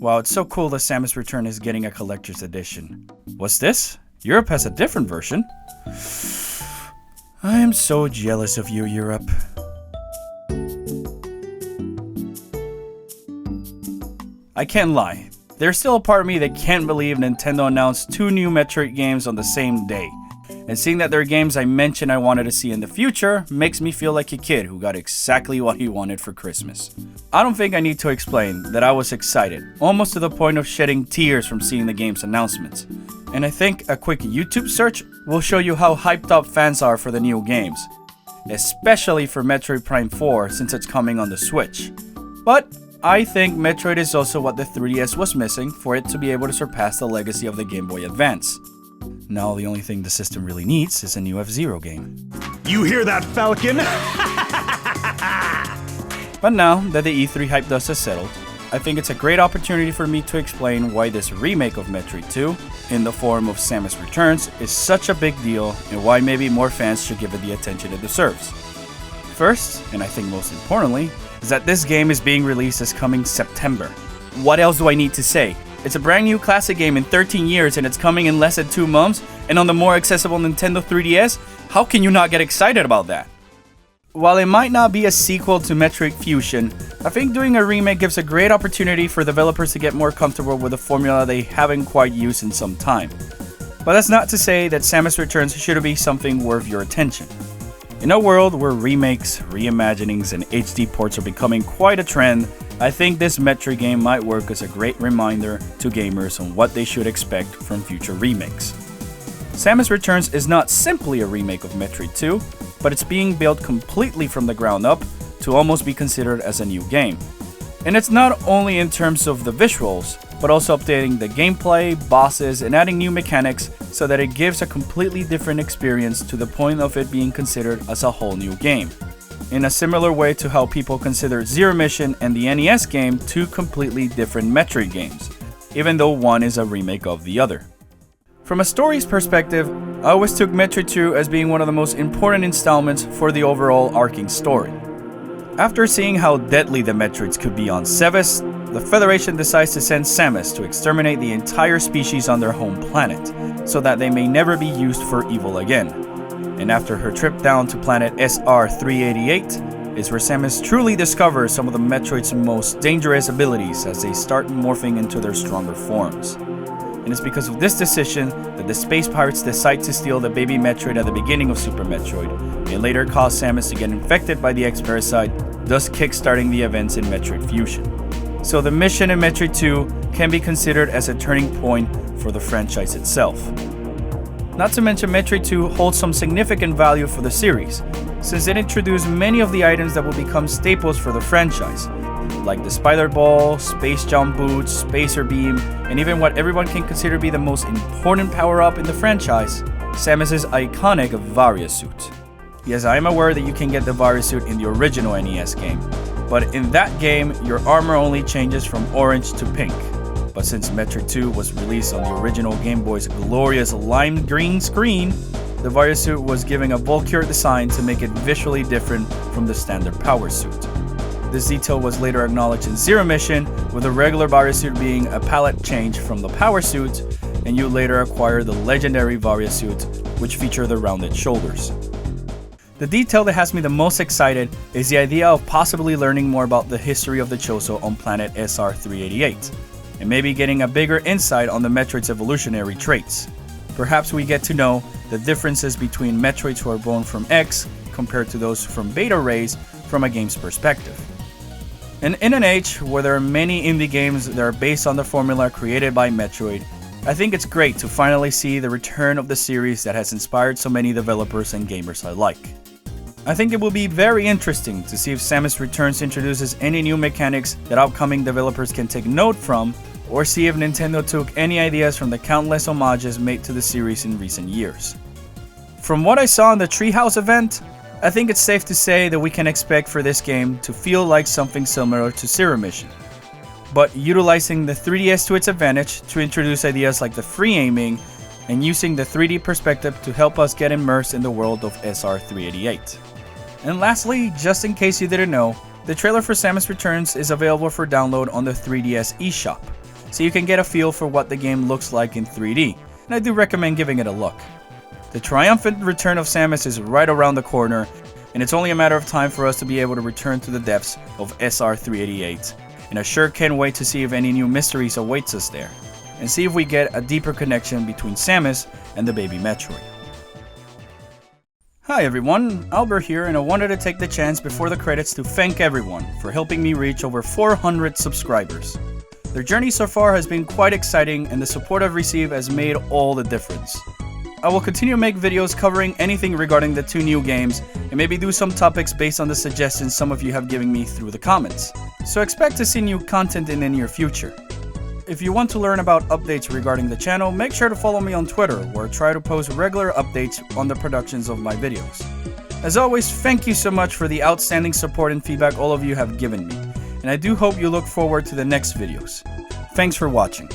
Wow, it's so cool that Samus Returns is getting a collector's edition. What's this? Europe has a different version. I am so jealous of you, Europe. I can't lie. There's still a part of me that can't believe Nintendo announced 2 new Metroid games on the same day. And seeing that they're games I mentioned I wanted to see in the future makes me feel like a kid who got exactly what he wanted for Christmas. I don't think I need to explain that I was excited, almost to the point of shedding tears from seeing the game's announcements. And I think a quick YouTube search will show you how hyped up fans are for the new games, especially for Metroid Prime 4 since it's coming on the Switch. But I think Metroid is also what the 3DS was missing for it to be able to surpass the legacy of the Game Boy Advance. Now the only thing the system really needs is a new F-Zero game. You hear that, Falcon? But now that the E3 hype dust has settled, I think it's a great opportunity for me to explain why this remake of Metroid 2, in the form of Samus Returns, is such a big deal and why maybe more fans should give it the attention it deserves. First, and I think most importantly, is that this game is being released this coming September. What else do I need to say? It's a brand new classic game in 13 years and it's coming in less than 2 months and on the more accessible Nintendo 3DS? How can you not get excited about that? While it might not be a sequel to Metroid Fusion, I think doing a remake gives a great opportunity for developers to get more comfortable with a formula they haven't quite used in some time. But that's not to say that Samus Returns should be something worth your attention. In a world where remakes, reimaginings, and HD ports are becoming quite a trend, I think this Metroid game might work as a great reminder to gamers on what they should expect from future remakes. Samus Returns is not simply a remake of Metroid 2, but it's being built completely from the ground up to almost be considered as a new game. And it's not only in terms of the visuals, but also updating the gameplay, bosses, and adding new mechanics so that it gives a completely different experience to the point of it being considered as a whole new game. In a similar way to how people consider Zero Mission and the NES game 2 completely different Metroid games, even though one is a remake of the other. From a story's perspective, I always took Metroid 2 as being one of the most important installments for the overall arcing story. After seeing how deadly the Metroids could be on Seves, the Federation decides to send Samus to exterminate the entire species on their home planet, so that they may never be used for evil again. And after her trip down to planet SR-388 is where Samus truly discovers some of the Metroid's most dangerous abilities as they start morphing into their stronger forms. And it's because of this decision that the space pirates decide to steal the baby Metroid at the beginning of Super Metroid, and later cause Samus to get infected by the X-Parasite, thus kickstarting the events in Metroid Fusion. So the mission in Metroid 2 can be considered as a turning point for the franchise itself. Not to mention Metroid 2 holds some significant value for the series, since it introduced many of the items that will become staples for the franchise, like the Spider Ball, Space Jump Boots, Spacer Beam, and even what everyone can consider to be the most important power-up in the franchise, Samus' iconic Varia Suit. Yes, I am aware that you can get the Varia Suit in the original NES game, but in that game, your armor only changes from orange to pink. But since Metroid 2 was released on the original Game Boy's glorious lime green screen, the Varia Suit was given a bulkier design to make it visually different from the standard Power Suit. This detail was later acknowledged in Zero Mission, with the regular Varia Suit being a palette change from the Power Suit, and you later acquire the legendary Varia Suit, which feature the rounded shoulders. The detail that has me the most excited is the idea of possibly learning more about the history of the Chozo on planet SR-388, and maybe getting a bigger insight on the Metroid's evolutionary traits. Perhaps we get to know the differences between Metroids who are born from X compared to those from Beta rays from a game's perspective. And in an age where there are many indie games that are based on the formula created by Metroid, I think it's great to finally see the return of the series that has inspired so many developers and gamers alike. I think it will be very interesting to see if Samus Returns introduces any new mechanics that upcoming developers can take note from, or see if Nintendo took any ideas from the countless homages made to the series in recent years. From what I saw in the Treehouse event, I think it's safe to say that we can expect for this game to feel like something similar to Zero Mission, but utilizing the 3DS to its advantage to introduce ideas like the free aiming and using the 3D perspective to help us get immersed in the world of SR-388. And lastly, just in case you didn't know, the trailer for Samus Returns is available for download on the 3DS eShop. so you can get a feel for what the game looks like in 3D, and I do recommend giving it a look. The triumphant return of Samus is right around the corner, and it's only a matter of time for us to be able to return to the depths of SR388, and I sure can't wait to see if any new mysteries awaits us there, and see if we get a deeper connection between Samus and the baby Metroid. Hi everyone, Albert here, and I wanted to take the chance before the credits to thank everyone for helping me reach over 400 subscribers. Their journey so far has been quite exciting, and the support I've received has made all the difference. I will continue to make videos covering anything regarding the 2 new games, and maybe do some topics based on the suggestions some of you have given me through the comments. So expect to see new content in the near future. If you want to learn about updates regarding the channel, make sure to follow me on Twitter, where I try to post regular updates on the productions of my videos. As always, thank you so much for the outstanding support and feedback all of you have given me, and I do hope you look forward to the next videos. Thanks for watching.